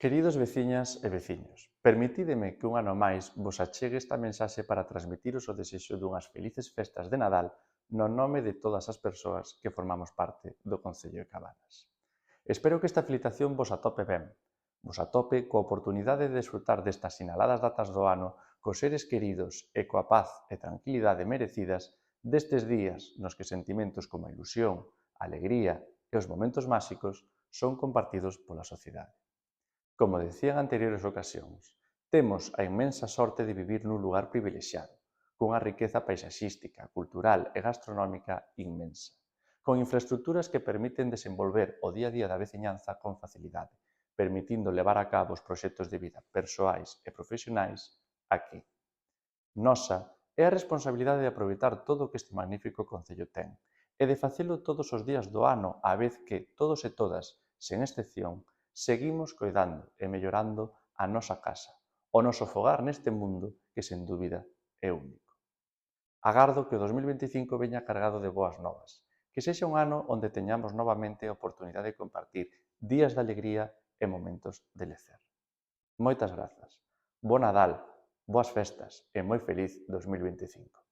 Queridos veciñas e veciños, permitídeme que un ano máis vos achegue esta mensaxe para transmitiros o desexo dunhas felices festas de Nadal no nome de todas as persoas que formamos parte do Concello de Cabanas. Espero que esta felicitación vos atope ben, vos atope coa oportunidade de desfrutar destas sinaladas datas do ano cos seres queridos e coa paz e tranquilidade merecidas destes días nos que sentimentos como a ilusión, a alegría e os momentos máxicos son compartidos pola sociedade. Como decía en anteriores ocasións, temos a inmensa sorte de vivir nun lugar privilexiado, cunha riqueza paisaxística, cultural e gastronómica inmensa, con infraestructuras que permiten desenvolver o día a día da veciñanza con facilidade, permitindo levar a cabo os proxectos de vida persoais e profesionais aquí. Nosa é a responsabilidade de aproveitar todo o que este magnífico concello ten e de facelo todos os días do ano á vez que todos e todas, sen excepción, seguimos coidando e mellorando a nosa casa, o noso fogar neste mundo que, sen dúbida, é único. Agardo que o 2025 veña cargado de boas novas, que sexa un ano onde teñamos novamente a oportunidade de compartir días de alegría e momentos de lecer. Moitas grazas. Bo Nadal, boas festas e moi feliz 2025.